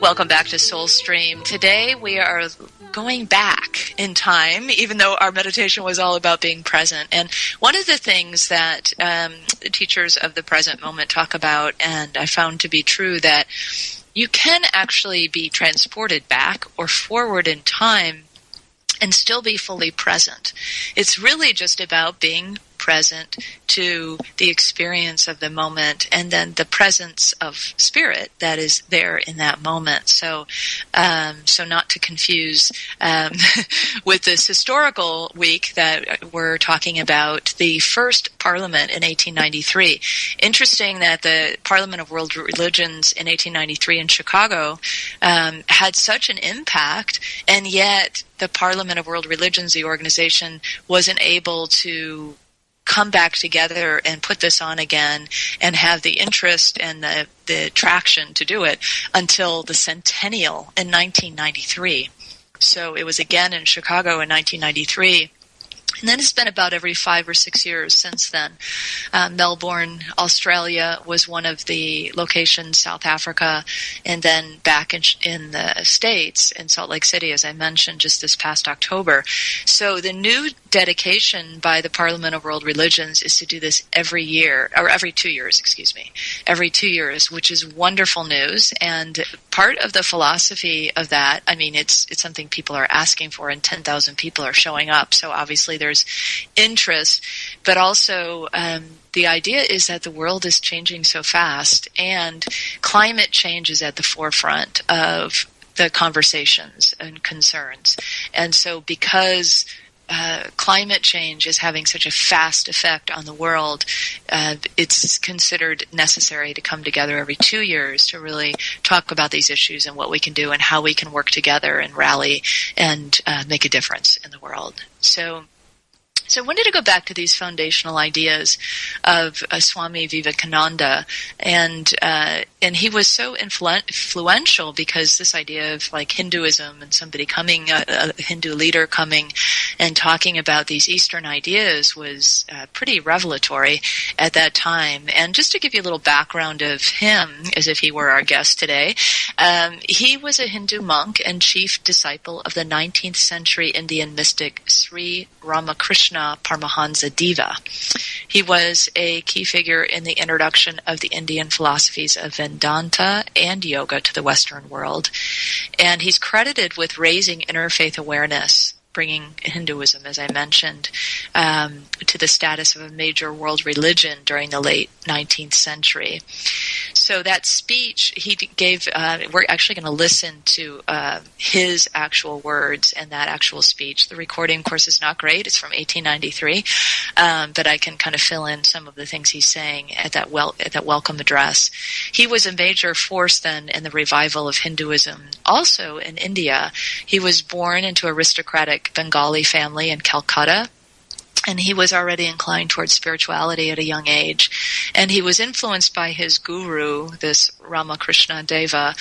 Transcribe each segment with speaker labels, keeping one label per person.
Speaker 1: Welcome back to Soulstream. Today we are going back in time, even though our meditation was all about being present. And one of the things that teachers of the present moment talk about, and I found to be true, that you can actually be transported back or forward in time and still be fully present. It's really just about being present to the experience of the moment and then the presence of spirit that is there in that moment. So not to confuse with this historical week that we're talking about the first Parliament in 1893. Interesting that the Parliament of World Religions in 1893 in Chicago had such an impact, and yet the Parliament of World Religions, the organization, wasn't able to come back together and put this on again and have the interest and the traction to do it until the centennial in 1993. So it was again in Chicago in 1993. And then it's been about every 5 or 6 years since then. Melbourne, Australia was one of the locations, South Africa, and then back in the States, in Salt Lake City, as I mentioned, just this past October. So the new dedication by the Parliament of World Religions is to do this every year, or every 2 years, every 2 years, which is wonderful news. And part of the philosophy of that, I mean, it's something people are asking for, and 10,000 people are showing up. So obviously there's interest, but also the idea is that the world is changing so fast, and climate change is at the forefront of the conversations and concerns. And so because climate change is having such a fast effect on the world, it's considered necessary to come together every 2 years to really talk about these issues and what we can do and how we can work together and rally and make a difference in the world. So I wanted to go back to these foundational ideas of Swami Vivekananda, and he was so influential because this idea of like Hinduism and somebody coming, a Hindu leader coming and talking about these Eastern ideas was pretty revelatory at that time. And just to give you a little background of him, as if he were our guest today, he was a Hindu monk and chief disciple of the 19th century Indian mystic Sri Ramakrishna Paramahansa Deva. He was a key figure in the introduction of the Indian philosophies of Vedanta and yoga to the Western world. And he's credited with raising interfaith awareness, bringing Hinduism, as I mentioned, to the status of a major world religion during the late 19th century. So that speech he gave, we're actually going to listen to his actual words and that actual speech. The recording, of course, is not great. It's from 1893, but I can kind of fill in some of the things he's saying at that welcome address. He was a major force then in the revival of Hinduism. Also in India, he was born into aristocratic Bengali family in Calcutta, and he was already inclined towards spirituality at a young age. And he was influenced by his guru, this Ramakrishna Deva,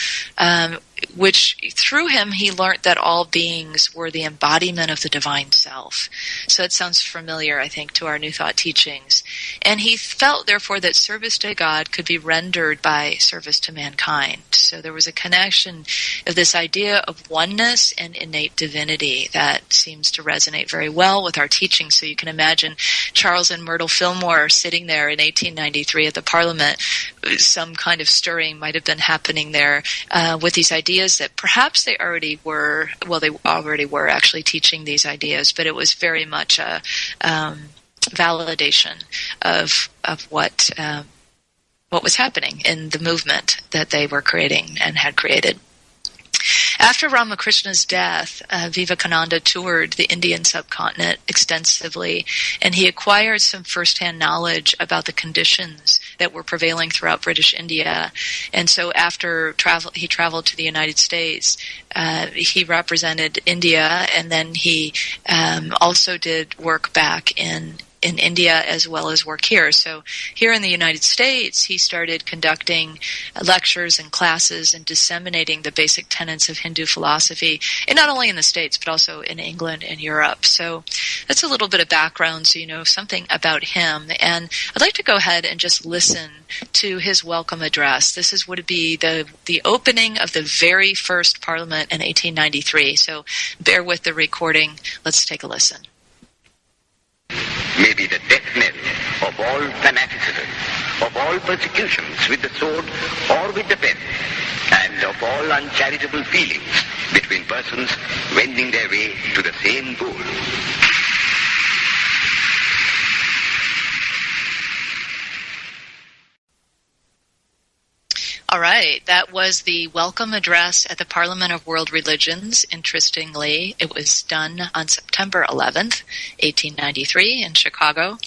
Speaker 1: which through him he learned that all beings were the embodiment of the divine self. So that sounds familiar, I think, to our New Thought teachings. And he felt, therefore, that service to God could be rendered by service to mankind. So there was a connection of this idea of oneness and innate divinity that seems to resonate very well with our teachings. So you can imagine Charles and Myrtle Fillmore sitting there in 1893 at the Parliament. Some kind of stirring might have been happening there with these ideas that perhaps they already were actually teaching these ideas, but it was very much a validation of what was happening in the movement that they were creating and had created. After Ramakrishna's death, Vivekananda toured the Indian subcontinent extensively, and he acquired some first-hand knowledge about the conditions that were prevailing throughout British India. And so after he traveled to the United States, he represented India, and then he also did work back in in India as well as work here. So here in the United States, he started conducting lectures and classes and disseminating the basic tenets of Hindu philosophy, and not only in the States, but also in England and Europe. So that's a little bit of background so you know something about him. And I'd like to go ahead and just listen to his welcome address. This would be the opening of the very first Parliament in 1893. So bear with the recording. Let's take a listen.
Speaker 2: May be the death knell of all fanaticism, of all persecutions with the sword or with the pen, and of all uncharitable feelings between persons wending their way to the same goal.
Speaker 1: All right, that was the welcome address at the Parliament of World Religions. Interestingly, it was done on September 11th, 1893 in Chicago.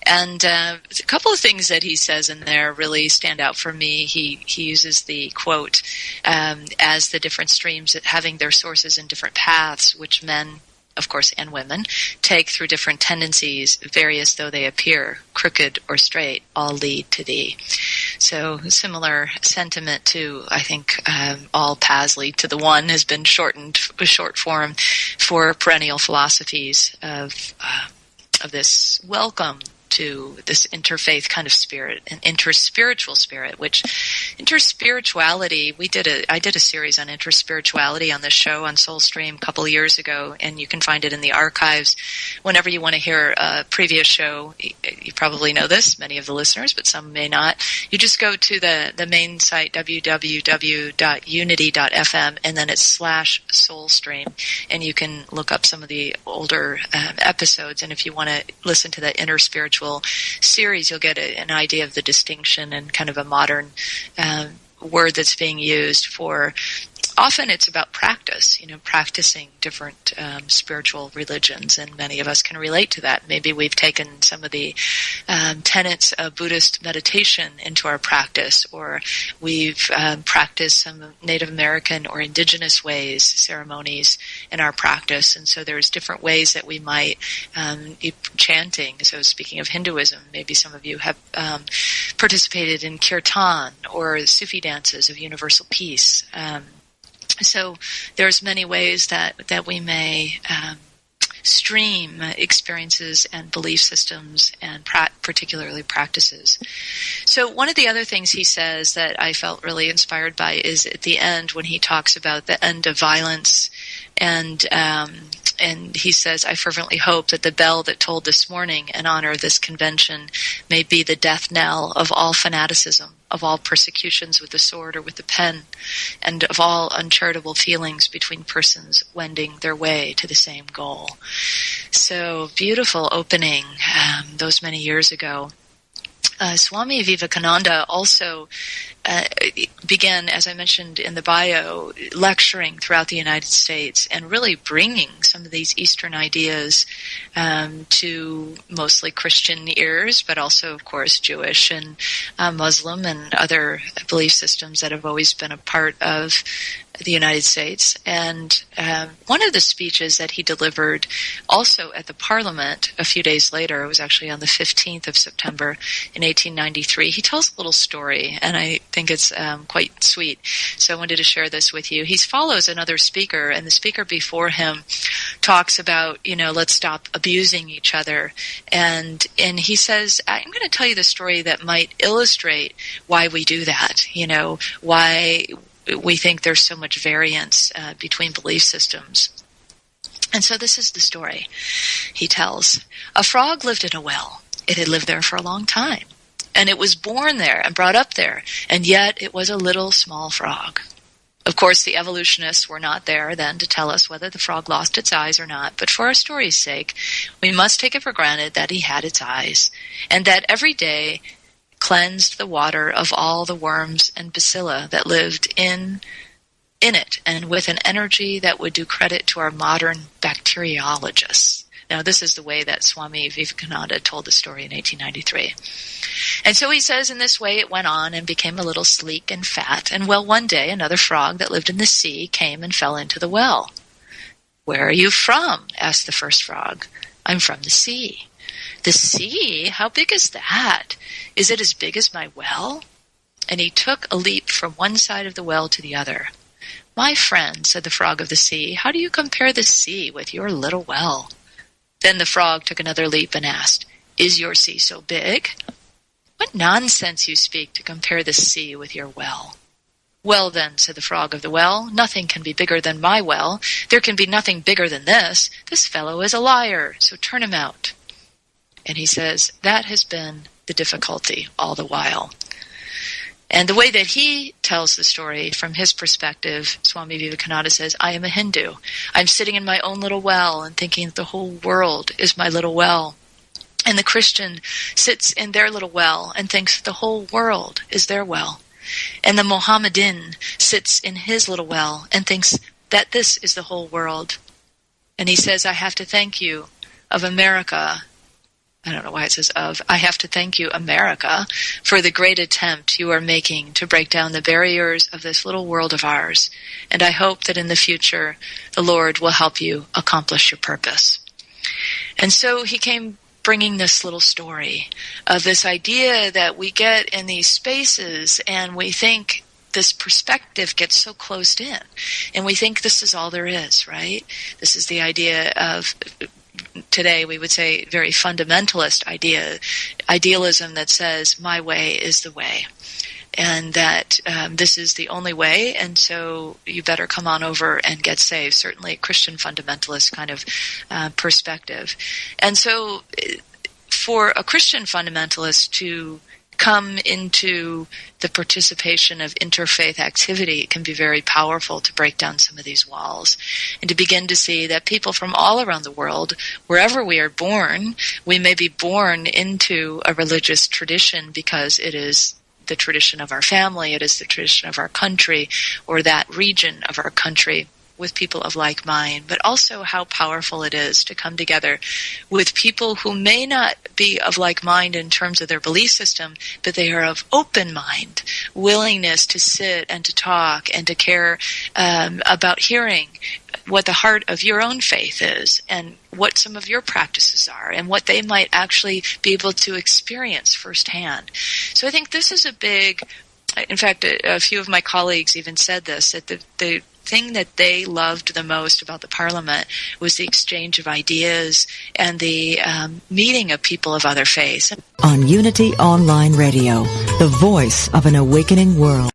Speaker 1: And a couple of things that he says in there really stand out for me. He uses the quote, as the different streams having their sources in different paths, which men, of course, and women, take through different tendencies, various though they appear, crooked or straight, all lead to thee. So similar sentiment to, I think, all paths lead to the one has been shortened, a short form for perennial philosophies of this welcome to this interfaith kind of spirit, an interspiritual spirit, which interspirituality, I did a series on interspirituality on this show on Soulstream a couple of years ago, and you can find it in the archives whenever you want to hear a previous show. You probably know this, many of the listeners, but some may not. You just go to the main site, www.unity.fm, and then it's /Soulstream, and you can look up some of the older episodes, and if you want to listen to that interspiritual series, you'll get an idea of the distinction and kind of a modern word that's being used for. Often it's about practice, practicing different spiritual religions, and many of us can relate to that. Maybe we've taken some of the tenets of Buddhist meditation into our practice, or we've practiced some Native American or indigenous ways, ceremonies in our practice, and so there's different ways that we might be chanting. So speaking of Hinduism, maybe some of you have participated in kirtan or Sufi dances of universal peace. So there's many ways that we may stream experiences and belief systems and particularly practices. So one of the other things he says that I felt really inspired by is at the end when he talks about the end of violence, and he says, I fervently hope that the bell that tolled this morning in honor of this convention may be the death knell of all fanaticism, of all persecutions with the sword or with the pen, and of all uncharitable feelings between persons wending their way to the same goal. So beautiful opening those many years ago. Swami Vivekananda also began, as I mentioned in the bio, lecturing throughout the United States and really bringing some of these Eastern ideas to mostly Christian ears, but also, of course, Jewish and Muslim and other belief systems that have always been a part of the United States. And one of the speeches that he delivered also at the Parliament a few days later, it was actually on the 15th of September in 1893, he tells a little story, and I think it's quite sweet. So I wanted to share this with you. He follows another speaker, and the speaker before him talks about, let's stop abusing each other. And he says, I'm going to tell you the story that might illustrate why we do that, why we think there's so much variance between belief systems. And so this is the story he tells. A frog lived in a well. It had lived there for a long time. And it was born there and brought up there. And yet it was a little small frog. Of course, the evolutionists were not there then to tell us whether the frog lost its eyes or not. But for our story's sake, we must take it for granted that he had its eyes. And that every day cleansed the water of all the worms and bacilli that lived in it, and with an energy that would do credit to our modern bacteriologists. Now, this is the way that Swami Vivekananda told the story in 1893. And so he says, in this way it went on and became a little sleek and fat. And well, one day another frog that lived in the sea came and fell into the well. Where are you from? Asked the first frog. I'm from the sea. "The sea? How big is that? Is it as big as my well?" And he took a leap from one side of the well to the other. "My friend," said the frog of the sea, "how do you compare the sea with your little well?" Then the frog took another leap and asked, "Is your sea so big?" "What nonsense you speak to compare the sea with your well." "Well then," said the frog of the well, "nothing can be bigger than my well. There can be nothing bigger than this. This fellow is a liar, so turn him out." And he says, that has been the difficulty all the while. And the way that he tells the story from his perspective, Swami Vivekananda says, "I am a Hindu. I'm sitting in my own little well and thinking that the whole world is my little well. And the Christian sits in their little well and thinks the whole world is their well. And the Mohammedan sits in his little well and thinks that this is the whole world." And he says, "I have to thank you of America." I don't know why it says of. "I have to thank you, America, for the great attempt you are making to break down the barriers of this little world of ours. And I hope that in the future, the Lord will help you accomplish your purpose." And so he came bringing this little story of this idea that we get in these spaces and we think this perspective gets so closed in. And we think this is all there is, right? This is the idea of, today we would say, very fundamentalist idealism that says, my way is the way. And that this is the only way, and so you better come on over and get saved. Certainly a Christian fundamentalist kind of perspective. And so for a Christian fundamentalist to come into the participation of interfaith activity, it can be very powerful to break down some of these walls and to begin to see that people from all around the world, wherever we are born, we may be born into a religious tradition because it is the tradition of our family, it is the tradition of our country, or that region of our country with people of like mind, but also how powerful it is to come together with people who may not be of like mind in terms of their belief system, but they are of open mind, willingness to sit and to talk and to care about hearing what the heart of your own faith is and what some of your practices are and what they might actually be able to experience firsthand. So I think this is a big, in fact, a few of my colleagues even said this, that the thing that they loved the most about the Parliament was the exchange of ideas and the meeting of people of other faiths.
Speaker 3: On Unity Online Radio, the voice of an awakening world.